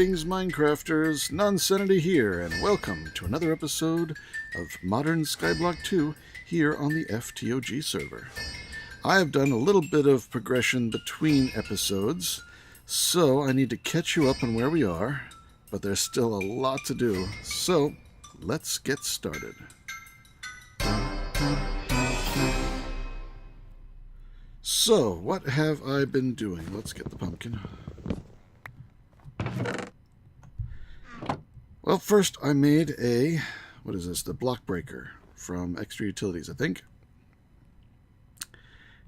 Greetings, Minecrafters! Nonsanity here, and welcome to another episode of Modern Skyblock 2 here on the FTOG server. I have done a little bit of progression between episodes, so I need to catch you up on where we are, but there's still a lot to do, so let's get started. So, what have I been doing? Let's get the pumpkin. Well, first I made a, what is this, the block breaker from Extra Utilities, I think.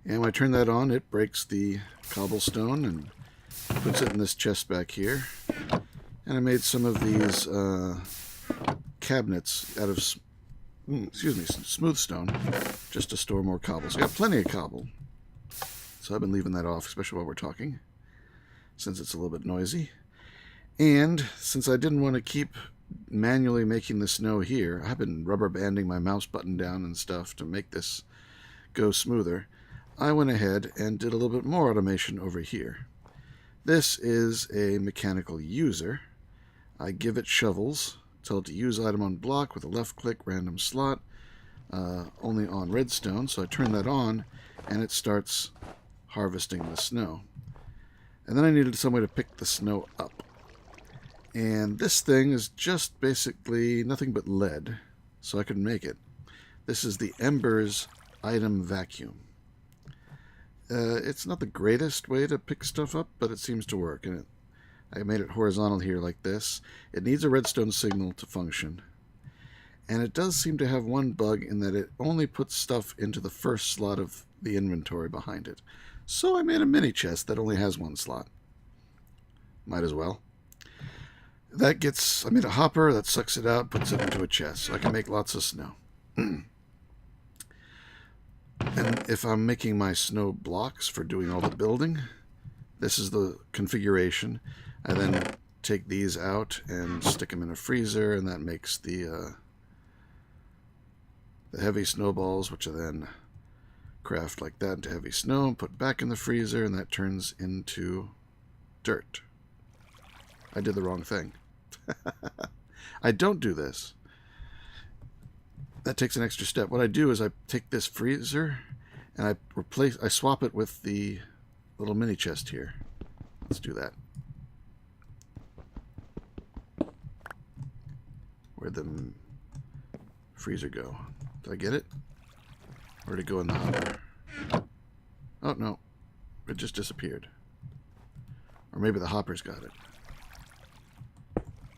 And when I turn that on, it breaks the cobblestone and puts it in this chest back here. And I made some of these cabinets out of, smooth stone, just to store more cobble. So I got plenty of cobble. So I've been leaving that off, especially while we're talking, since it's a little bit noisy. And since I didn't want to keep manually making the snow here, I've been rubber banding my mouse button down and stuff to make this go smoother. I went ahead and did a little bit more automation over here. This is a mechanical user. I give it shovels, tell it to use item on block with a left click random slot, only on redstone. So I turn that on and it starts harvesting the snow. And then I needed some way to pick the snow up. And this thing is just basically nothing but lead, so I could make it. This is the Embers item vacuum. It's not the greatest way to pick stuff up, but it seems to work. And I made it horizontal here like this. It needs a redstone signal to function. And it does seem to have one bug in that it only puts stuff into the first slot of the inventory behind it. So I made a mini chest that only has one slot. Might as well. I made a hopper that sucks it out, puts it into a chest, so I can make lots of snow. And if I'm making my snow blocks for doing all the building, this is the configuration. I then take these out and stick them in a freezer, and that makes the heavy snowballs, which I then craft like that into heavy snow and put back in the freezer, and that turns into dirt. I did the wrong thing. I don't do this. That takes an extra step. What I do is I take this freezer and I swap it with the little mini chest here. Let's do that. Where'd the freezer go? Did I get it? Where'd it go in the hopper? Oh, no. It just disappeared. Or maybe the hopper's got it.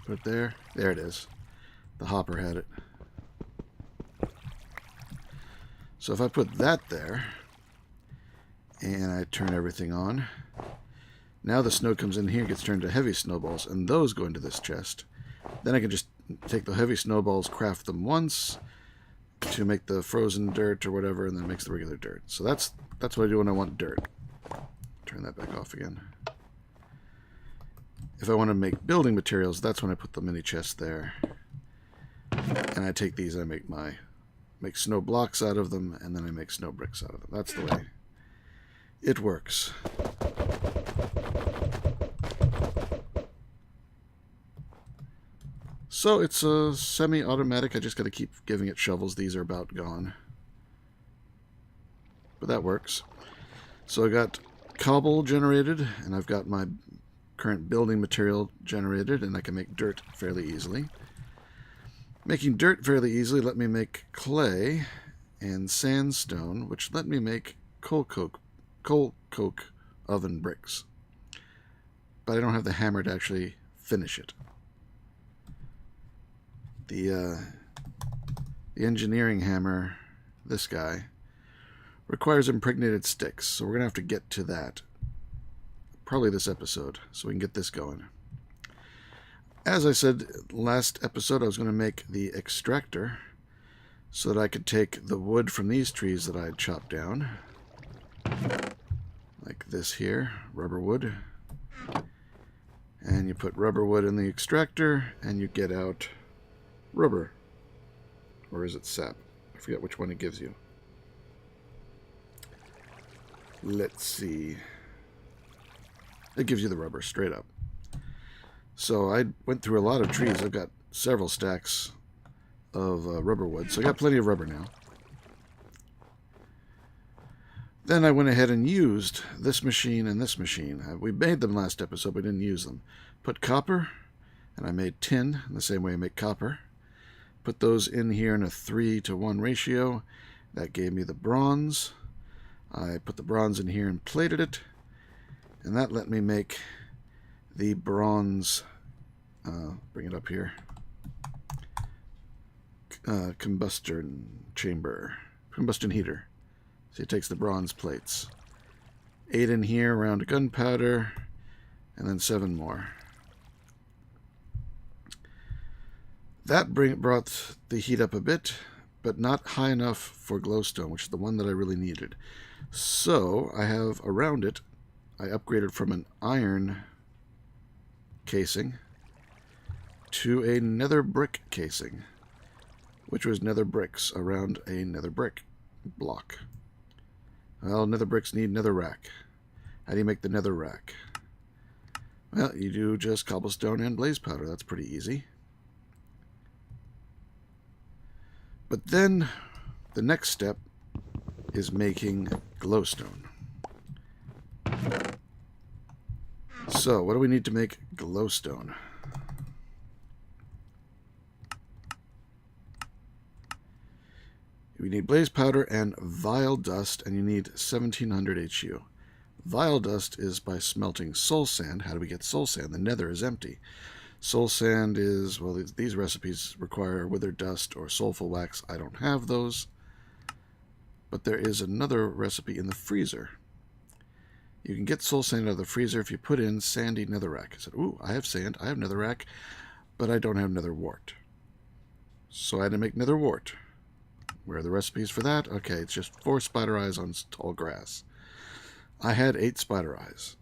Put it there. There it is. The hopper had it. So if I put that there, and I turn everything on, now the snow comes in here, gets turned to heavy snowballs, and those go into this chest. Then I can just take the heavy snowballs, craft them once to make the frozen dirt or whatever, and then it makes the regular dirt. So that's what I do when I want dirt. Turn that back off again. If I want to make building materials, that's when I put the mini chest there. And I take these and I make snow blocks out of them, and then I make snow bricks out of them. That's the way it works. So it's a semi-automatic. I just got to keep giving it shovels. These are about gone. But that works. So I got cobble generated, and I've got my current building material generated, and I can make dirt fairly easily. Making dirt fairly easily let me make clay and sandstone, which let me make coal coke oven bricks. But I don't have the hammer to actually finish it. The engineering hammer, this guy, requires impregnated sticks, so we're going to have to get to that. Probably this episode, so we can get this going. As I said last episode, I was going to make the extractor so that I could take the wood from these trees that I had chopped down, like this here, rubber wood. And you put rubber wood in the extractor, and you get out rubber. Or is it sap? I forget which one it gives you. Let's see. It gives you the rubber straight up. So I went through a lot of trees. I've got several stacks of rubber wood, so I got plenty of rubber now. Then I went ahead and used this machine and this machine. We made them last episode, we didn't use them. Put copper, and I made tin in the same way I make copper. Put those in here in a 3-to-1 ratio. That gave me the bronze. I put the bronze in here and plated it, and that let me make the bronze, bring it up here, combustion heater. So it takes the bronze plates. 8 in here around gunpowder, and then 7 more. That brought the heat up a bit, but not high enough for glowstone, which is the one that I really needed. So I have around it, I upgraded from an iron casing to a nether brick casing, which was nether bricks around a nether brick block. Well, nether bricks need nether rack. How do you make the nether rack? Well, you do just cobblestone and blaze powder. That's pretty easy. But then the next step is making glowstone. So, what do we need to make glowstone? We need blaze powder and vile dust, and you need 1700 HU. Vile dust is by smelting soul sand. How do we get soul sand? The nether is empty. Soul sand is, well, these recipes require withered dust or soulful wax. I don't have those. But there is another recipe in the freezer. You can get soul sand out of the freezer if you put in sandy netherrack. I said, ooh, I have sand, I have netherrack, but I don't have nether wart. So I had to make nether wart. Where are the recipes for that? Okay, it's just 4 spider eyes on tall grass. I had 8 spider eyes.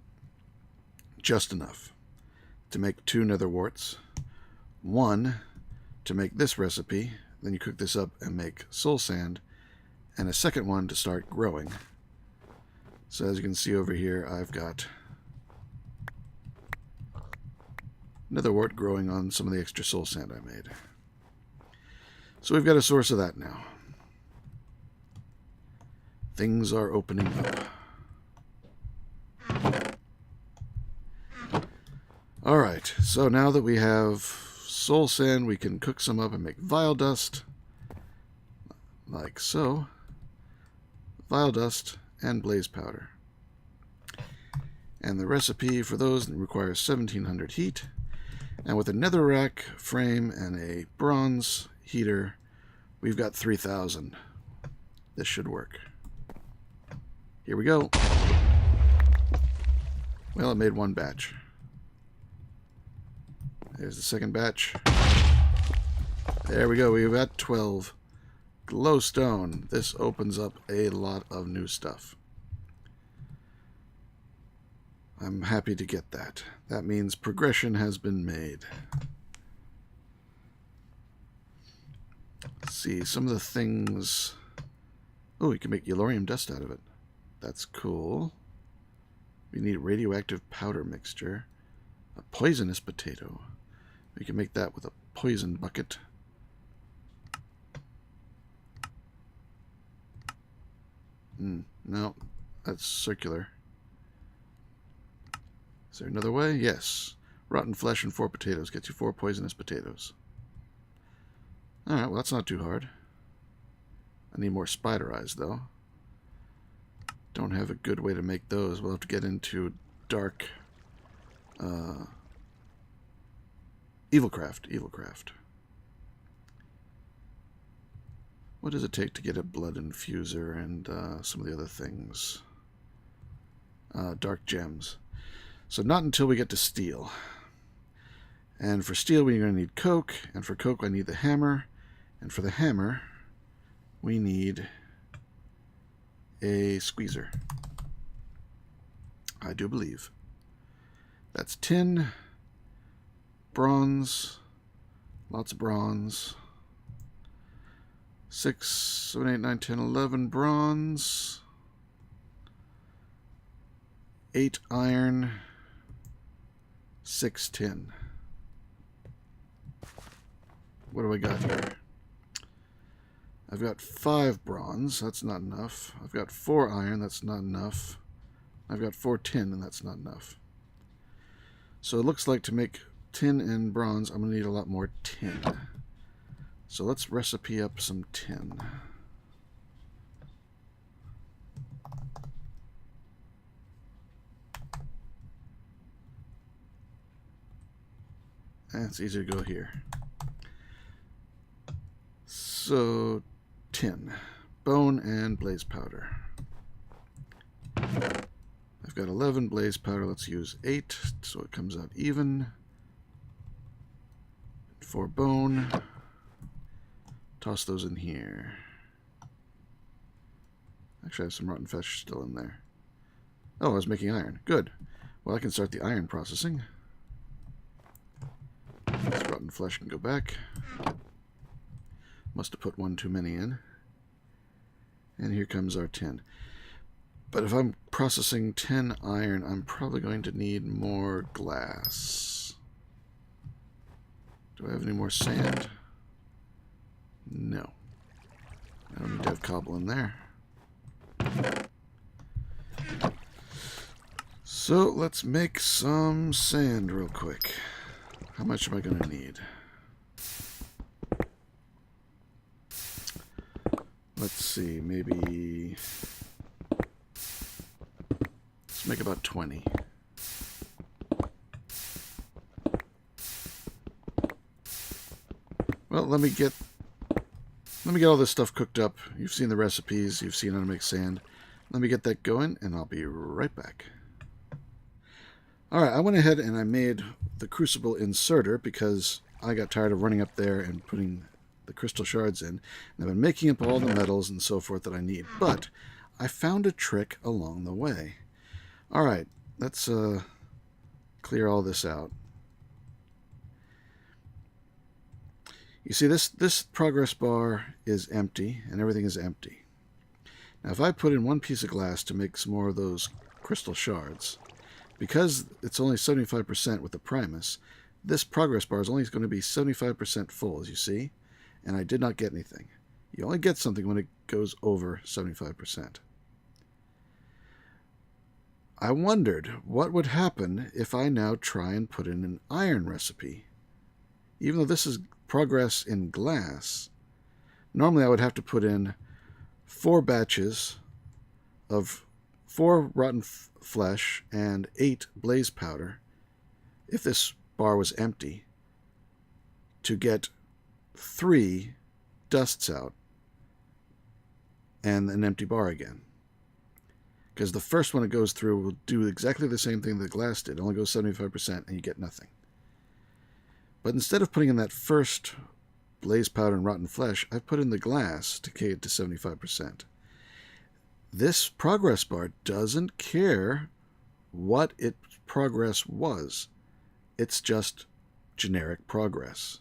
Just enough to make 2 nether warts. 1 to make this recipe. Then you cook this up and make soul sand. And a second one to start growing. So as you can see over here, I've got nether wart growing on some of the extra soul sand I made. So we've got a source of that now. Things are opening up. Alright, so now that we have soul sand, we can cook some up and make vile dust. Like so. Vile dust and blaze powder. And the recipe for those requires 1700 heat. And with a netherrack frame and a bronze heater, we've got 3000. This should work. Here we go. Well, it made 1 batch. There's the second batch. There we go. We've got 12. Glowstone. This opens up a lot of new stuff. I'm happy to get that. That means progression has been made. Let's see, some of the things... Oh, you can make yellorium dust out of it. That's cool. We need radioactive powder mixture. A poisonous potato. We can make that with a poison bucket. No, that's circular. Is there another way? Yes. Rotten flesh and 4 potatoes gets you 4 poisonous potatoes. Alright, well that's not too hard. I need more spider eyes though. Don't have a good way to make those. We'll have to get into dark Evilcraft. What does it take to get a blood infuser and some of the other things? Dark gems. So not until we get to steel. And for steel we're going to need coke, and for coke I need the hammer, and for the hammer we need a squeezer. I do believe. That's tin, bronze, lots of bronze, 6, 7, 8, 9, 10, 11 bronze, 8 iron, 6 tin. what do I got here? I've got 5 bronze. That's not enough. I've got 4 iron. That's not enough. I've got 4 tin, and that's not enough. So it looks like to make tin and bronze, I'm going to need a lot more tin. So let's recipe up some tin. And it's easy to go here. So, tin, bone, and blaze powder. I've got 11 blaze powder. Let's use 8 so it comes out even. 4 bone. Toss those in here. Actually, I have some rotten flesh still in there. Oh, I was making iron. Good. Well, I can start the iron processing. This rotten flesh can go back. Must have put one too many in. And here comes our tin. But if I'm processing 10 iron, I'm probably going to need more glass. Do I have any more sand? No. I don't need to have cobble in there. So let's make some sand real quick. How much am I going to need? Let's see, maybe... let's make about 20. Well, let me get all this stuff cooked up. You've seen the recipes, you've seen how to make sand. Let me get that going, and I'll be right back. Alright, I went ahead and I made the crucible inserter because I got tired of running up there and putting the crystal shards in. And I've been making up all the metals and so forth that I need. But I found a trick along the way. Alright, let's clear all this out. You see, this progress bar is empty, and everything is empty. Now, if I put in one piece of glass to make some more of those crystal shards, because it's only 75% with the Primus, this progress bar is only going to be 75% full, as you see, and I did not get anything. You only get something when it goes over 75%. I wondered what would happen if I now try and put in an iron recipe. Even though this is progress in glass, normally I would have to put in 4 batches of 4 rotten flesh and 8 blaze powder, if this bar was empty, to get 3 dusts out and an empty bar again. Because the first one it goes through will do exactly the same thing the glass did. It only goes 75% and you get nothing. But instead of putting in that first blaze powder and rotten flesh, I've put in the glass to get it to 75%. This progress bar doesn't care what its progress was. It's just generic progress.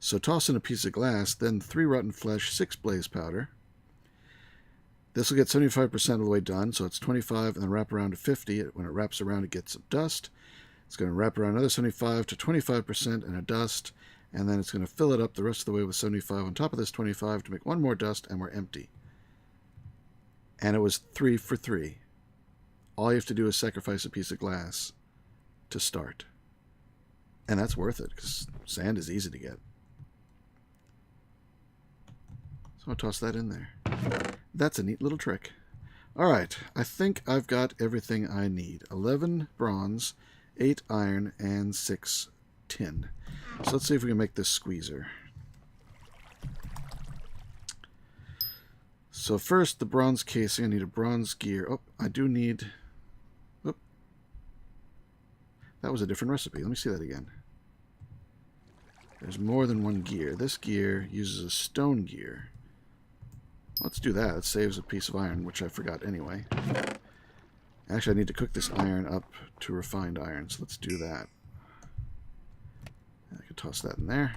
So toss in a piece of glass, then 3 rotten flesh, 6 blaze powder. This will get 75% of the way done, so it's 25, and then wrap around to 50. When it wraps around, it gets some dust. It's going to wrap around another 75 to 25% and a dust, and then it's going to fill it up the rest of the way with 75 on top of this 25 to make one more dust, and we're empty. And it was 3 for 3. All you have to do is sacrifice a piece of glass to start. And that's worth it, because sand is easy to get. So I'll toss that in there. That's a neat little trick. Alright, I think I've got everything I need. 11 bronze, 8 iron, and 6 tin. So let's see if we can make this squeezer. So first, the bronze casing. I need a bronze gear. Oh, I do need... Oh, that was a different recipe. Let me see that again. There's more than one gear. This gear uses a stone gear. Let's do that. It saves a piece of iron, which I forgot anyway. Actually, I need to cook this iron up to refined iron, so let's do that. I could toss that in there.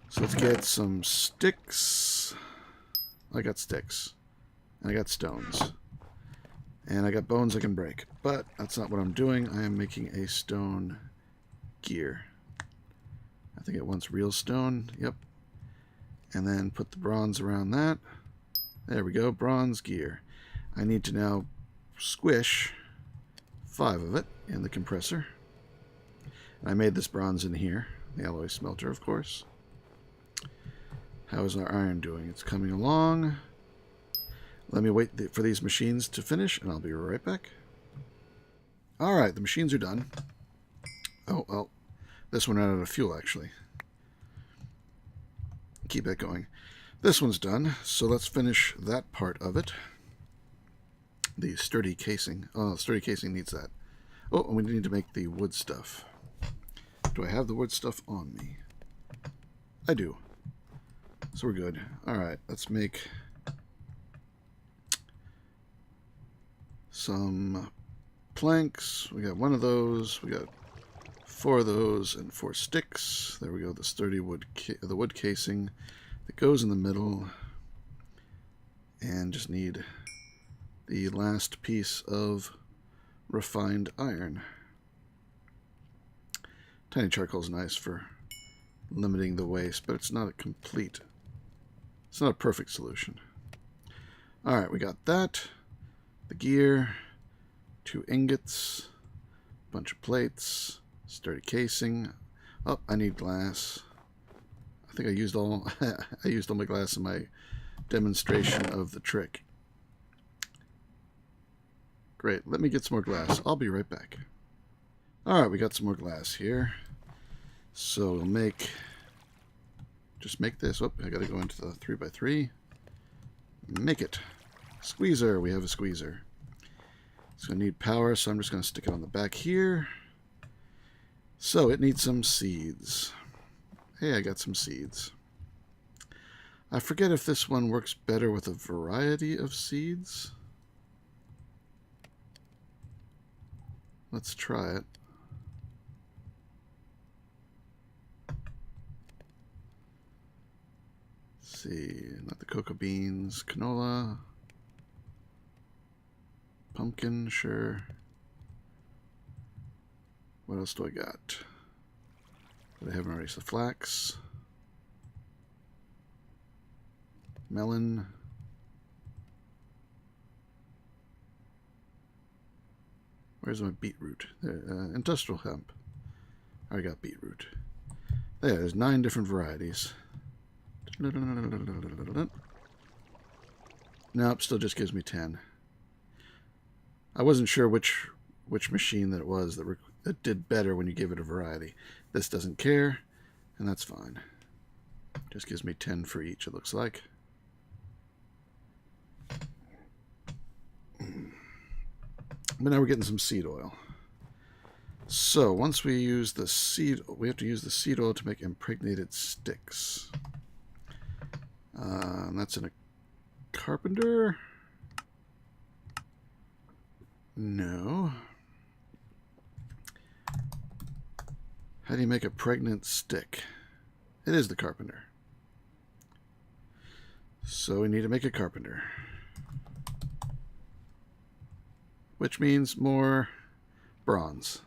So let's get some sticks. I got sticks. And I got stones. And I got bones I can break. But that's not what I'm doing. I am making a stone gear. I think it wants real stone. Yep. And then put the bronze around that. There we go. Bronze gear. I need to now squish 5 of it in the compressor. And I made this bronze in here. The alloy smelter, of course. How is our iron doing? It's coming along. Let me wait for these machines to finish, and I'll be right back. Alright, the machines are done. Oh, well, this one ran out of fuel, actually. Keep that going. This one's done, so let's finish that part of it. The sturdy casing. Oh, sturdy casing needs that. Oh, and we need to make the wood stuff. Do I have the wood stuff on me? I do. So we're good. Alright, let's make some planks. We got 1 of those. We got 4 of those and 4 sticks. There we go. The sturdy wood, the wood casing that goes in the middle. And just need the last piece of refined iron. Tiny charcoal is nice for limiting the waste, but it's not a complete, it's not a perfect solution. Alright, we got that. The gear, 2 ingots, a bunch of plates, sturdy casing. Oh, I need glass. I think I used all I used all my glass in my demonstration of the trick. Great, let me get some more glass. I'll be right back. Alright, we got some more glass here. So we'll just make this. Oh, I gotta go into the 3x3. Make it. Squeezer, we have a squeezer. It's gonna need power, so I'm just gonna stick it on the back here. So it needs some seeds. Hey, I got some seeds. I forget if this one works better with a variety of seeds. Let's try it. Let's see, not the cocoa beans, canola, pumpkin, sure. What else do I got? But I haven't already. So flax, melon, where's my beetroot? There, industrial hemp. I got beetroot. There's 9 different varieties. Nope, still just gives me 10. I wasn't sure which machine that it was that did better when you give it a variety. This doesn't care, and that's fine. Just gives me 10 for each, it looks like. But now we're getting some seed oil. So once we use the seed, we have to use the seed oil to make impregnated sticks. And that's in a carpenter. No. How do you make a pregnant stick? It is the carpenter. So we need to make a carpenter. Which means more bronze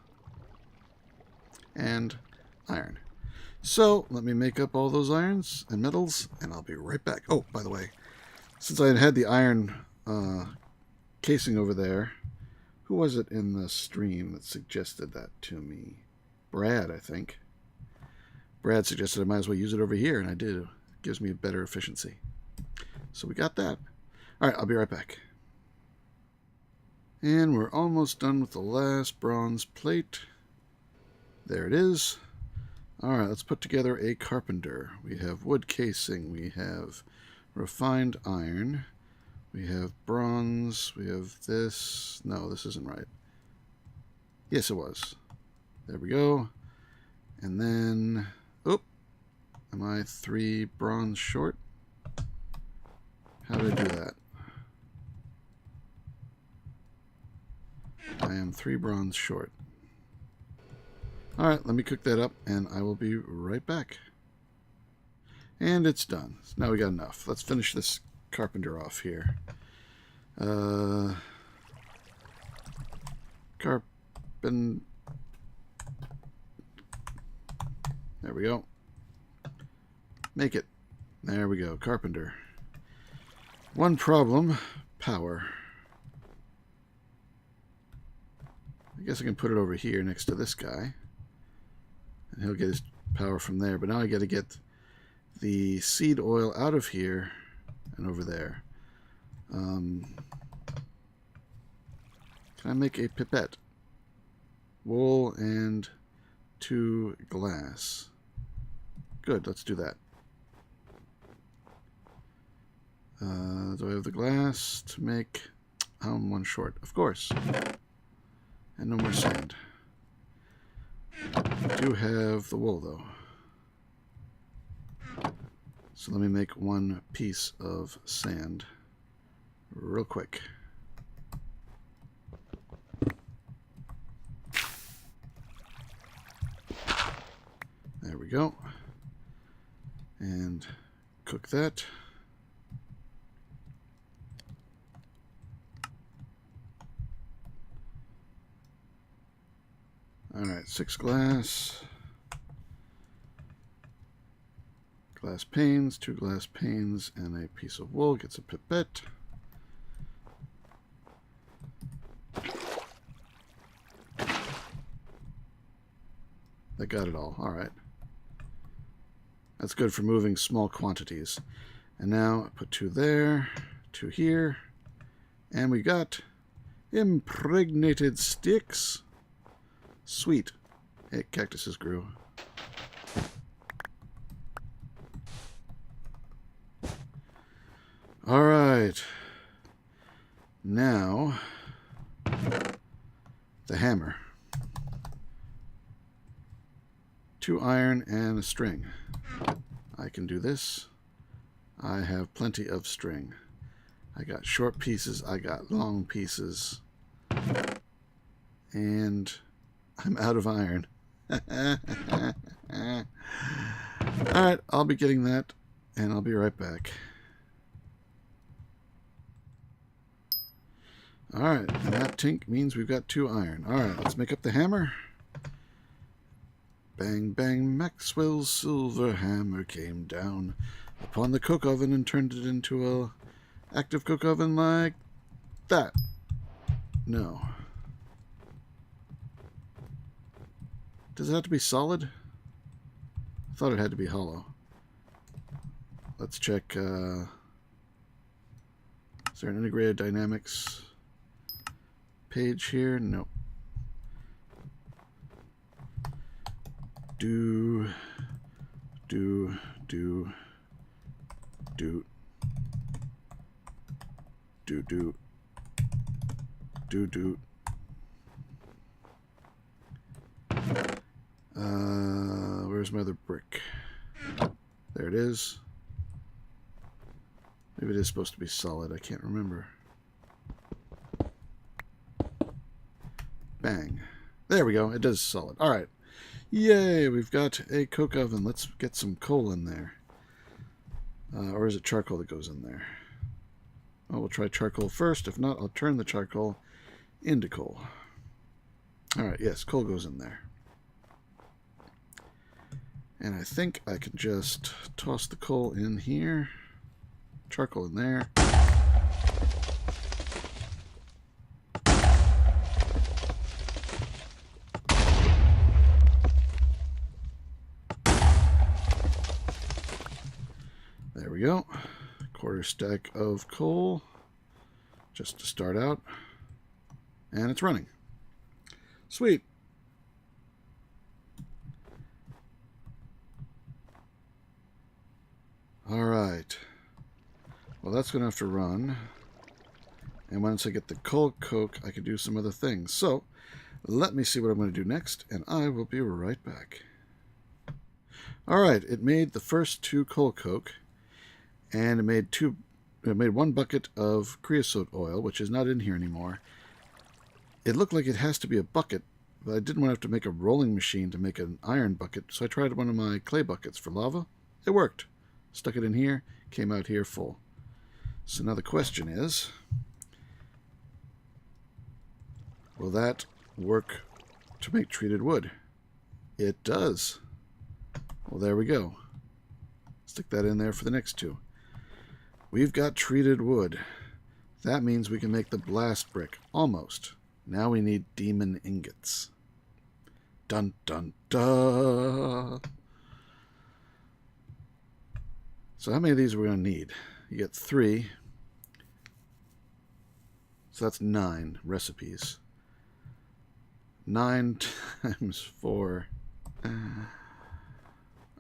and iron. So let me make up all those irons and metals, and I'll be right back. Oh, by the way, since I had the iron casing over there, who was it in the stream that suggested that to me? Brad, I think. Brad suggested I might as well use it over here, and I did. It gives me a better efficiency. So we got that. All right, I'll be right back. And we're almost done with the last bronze plate. There it is. All right, let's put together a carpenter. We have wood casing. We have refined iron. We have bronze. We have this. No, this isn't right. Yes, it was. There we go. And then, oh, am I 3 bronze short? How did I do that? I am 3 bronze short. Alright, let me cook that up and I will be right back. And it's done. So now we got enough. Let's finish this carpenter off here. There we go. Make it. There we go. Carpenter. One problem. Power. I guess I can put it over here next to this guy. And he'll get his power from there. But now I got to get the seed oil out of here and over there. Can I make a pipette? Wool and 2 glass. Good, let's do that. Do I have the glass to make... I'm 1 short, of course. And no more sand. I do have the wool, though. So let me make 1 piece of sand real quick. There we go. And cook that. Alright, 6 glass. Glass panes, 2 glass panes, and a piece of wool. Gets a pipette. That got it all. Alright. That's good for moving small quantities. And now put 2 there, 2 here, and we got impregnated sticks. Sweet. Hey, cactuses grew. Alright. Now, the hammer. 2 iron and a string. I can do this. I have plenty of string. I got short pieces, I got long pieces. And I'm out of iron. Alright, I'll be getting that, and I'll be right back. Alright, and that tink means we've got 2 iron. Alright, let's make up the hammer. Bang, bang, Maxwell's silver hammer came down upon the coke oven and turned it into a active coke oven like that. No. Does it have to be solid? I thought it had to be hollow. Let's check. Is there an integrated dynamics page here? Nope. Do. Where's my other brick? There it is. Maybe it is supposed to be solid. I can't remember. Bang. There we go. It does solid. All right. Yay, we've got a coke oven. Let's get some coal in there. Or is it charcoal that goes in there? Well, we'll try charcoal first. If not, I'll turn the charcoal into coal. Alright, yes, coal goes in there. And I think I can just toss the coal in here. Charcoal in there. There we go. Quarter stack of coal just to start out. And it's running. Sweet. Alright. Well, that's going to have to run. And once I get the coal coke, I can do some other things. So, let me see what I'm going to do next, and I will be right back. Alright, it made the first 2 coal coke. And it made 1 bucket of creosote oil, which is not in here anymore. It looked like it has to be a bucket, but I didn't want to have to make a rolling machine to make an iron bucket, so I tried one of my clay buckets for lava. It worked. Stuck it in here, came out here full. So now the question is, will that work to make treated wood? It does. Well, there we go. stick that in there for the next two. We've got treated wood. That means we can make the blast brick. Almost. Now we need demon ingots. Dun dun dun. So how many of these are we going to need? You get 3. So that's 9 recipes. 9 times 4.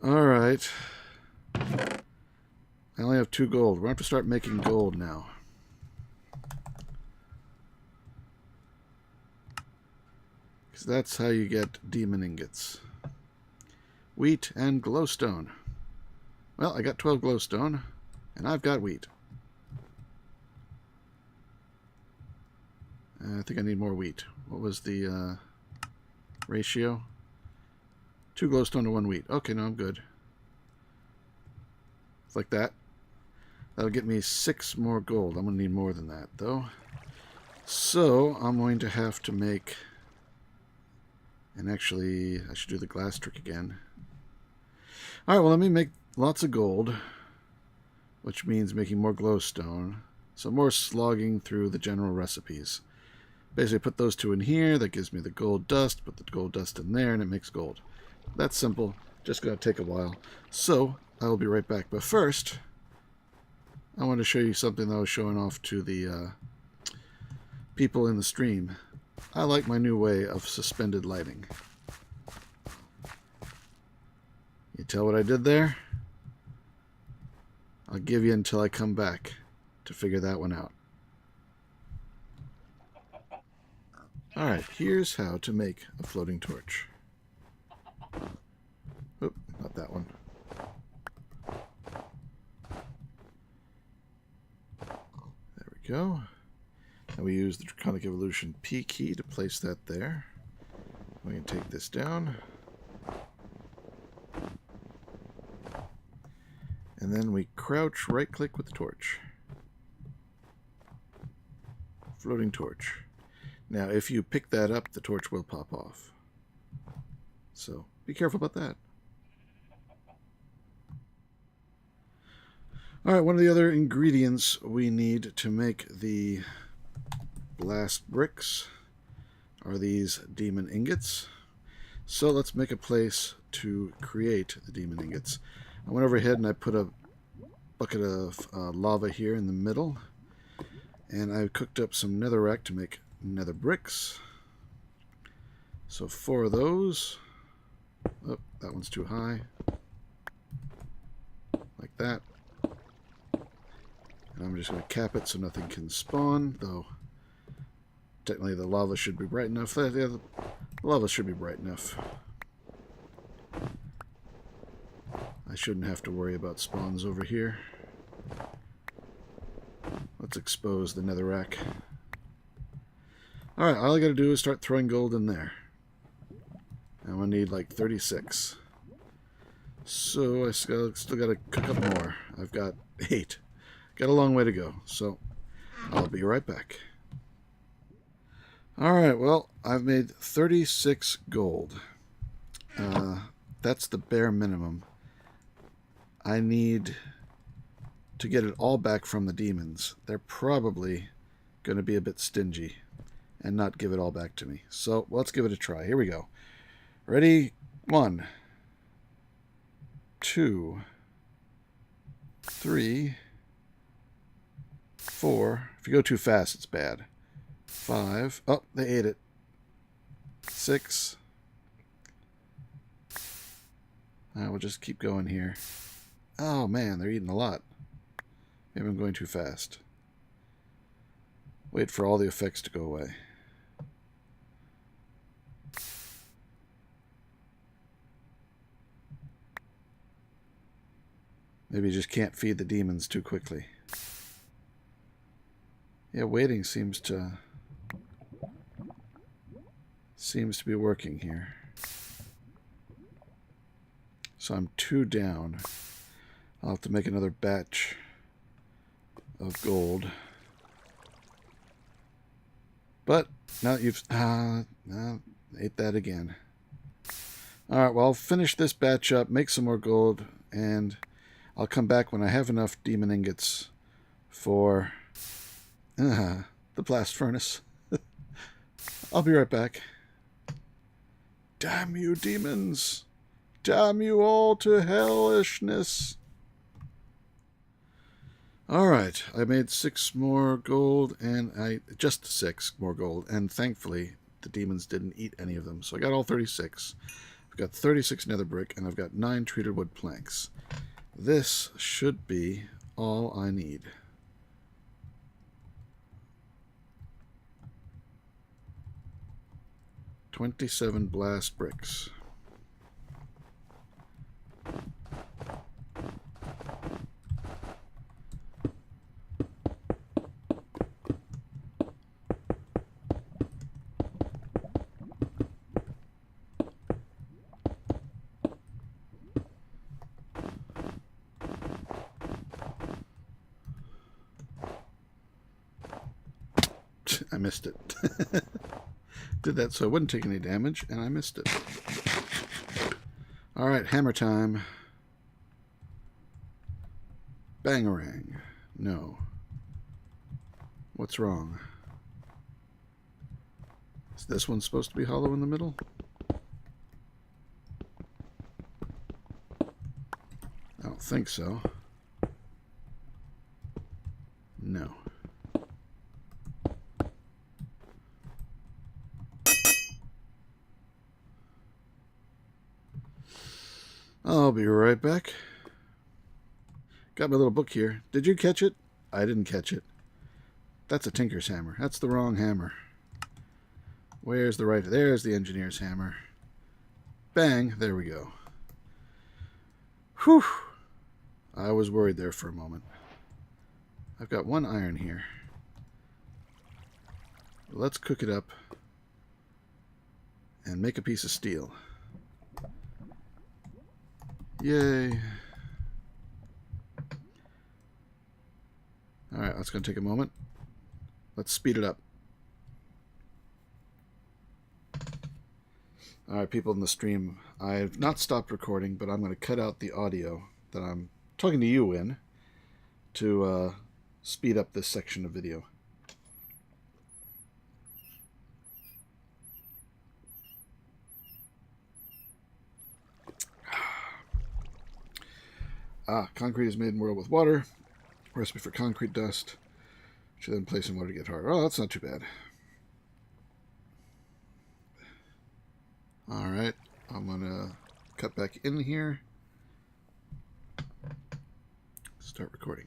Alright. I only have 2 gold. We're going to have to start making gold now. Because that's how you get demon ingots. Wheat and glowstone. Well, I got 12 glowstone, and I've got wheat. I think I need more wheat. What was the ratio? 2 glowstone to 1 wheat. Okay, no, I'm good. It's like that. That'll get me 6 more gold. I'm going to need more than that, though. So, I'm going to have to make... And actually, I should do the glass trick again. Alright, well, let me make lots of gold, which means making more glowstone. So more slogging through the general recipes. Basically, put those 2 in here. That gives me the gold dust. Put the gold dust in there, and it makes gold. That's simple. Just going to take a while. So, I will be right back. But first, I want to show you something that I was showing off to the people in the stream. I like my new way of suspended lighting. You tell what I did there? I'll give you until I come back to figure that one out. Alright, here's how to make a floating torch. Oop, not that one. There we go. And we use the Draconic Evolution P key to place that there. We can take this down. And then we crouch right-click with the torch. Floating torch. Now, if you pick that up, the torch will pop off. So, be careful about that. Alright, one of the other ingredients we need to make the blast bricks are these demon ingots. So let's make a place to create the demon ingots. I went over ahead and I put a bucket of lava here in the middle, and I cooked up some netherrack to make nether bricks. So 4 of those. Oh, that one's too high. Like that. And I'm just going to cap it so nothing can spawn, though technically the lava should be bright enough. The lava should be bright enough. I shouldn't have to worry about spawns over here. Let's expose the netherrack. Alright, all I gotta do is start throwing gold in there. And I'm gonna need like 36. So I still gotta cook up more. I've got 8. Got a long way to go, so I'll be right back. Alright, well, I've made 36 gold. That's the bare minimum. I need to get it all back from the demons. They're probably going to be a bit stingy and not give it all back to me. So let's give it a try. Here we go. Ready? 1, 2, 3, 4. If you go too fast, it's bad. 5. Oh, they ate it. 6. We'll just keep going here. Oh man, they're eating a lot. Maybe I'm going too fast. Wait for all the effects to go away. Maybe you just can't feed the demons too quickly. Yeah, waiting seems to be working here. So I'm 2 down. I'll have to make another batch of gold. But now that you've ate that again. Alright, well, I'll finish this batch up, make some more gold, and I'll come back when I have enough demon ingots for the blast furnace. I'll be right back. Damn you, demons! Damn you all to hellishness! Alright, I made 6 more gold, and just 6 more gold, and thankfully the demons didn't eat any of them, so I got all 36. I've got 36 nether brick, and I've got 9 treated wood planks. This should be all I need. $27 blast bricks. I missed it. Did that so I wouldn't take any damage, and I missed it. Alright, hammer time. Bangarang. No. What's wrong? Is this one supposed to be hollow in the middle? I don't think so. No. I'll be right back. Got my little book here. Did you catch it? I didn't catch it. That's a tinker's hammer. That's the wrong hammer. Where's the right? There's the engineer's hammer. Bang. There we go. Whew. I was worried there for a moment. I've got 1 iron here. Let's cook it up and make a piece of steel. Yay. Alright, that's going to take a moment. Let's speed it up. Alright, people in the stream, I've not stopped recording, but I'm going to cut out the audio that I'm talking to you in to speed up this section of video. Concrete is made in world with water. Recipe for concrete dust. Which you then place in water to get harder. Oh, that's not too bad. Alright, I'm going to cut back in here. Start recording.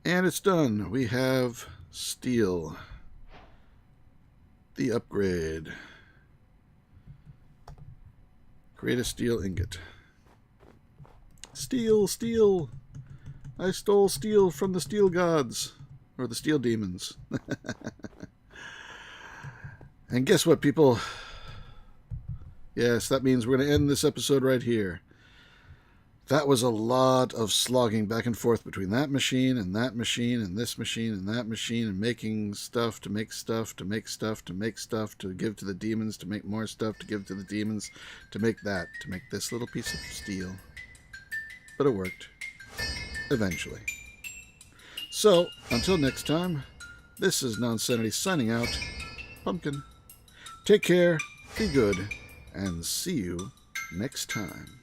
And it's done. We have steel. The upgrade. Create a steel ingot. Steel, steel. I stole steel from the steel gods. Or the steel demons. And guess what, people? Yes, that means we're going to end this episode right here. That was a lot of slogging back and forth between that machine and that machine and this machine and that machine and making stuff to make stuff to make stuff to make stuff to give to the demons to make more stuff to give to the demons to make that, to make this little piece of steel. But it worked. Eventually. So, until next time, this is Nonsanity signing out. Pumpkin. Take care, be good, and see you next time.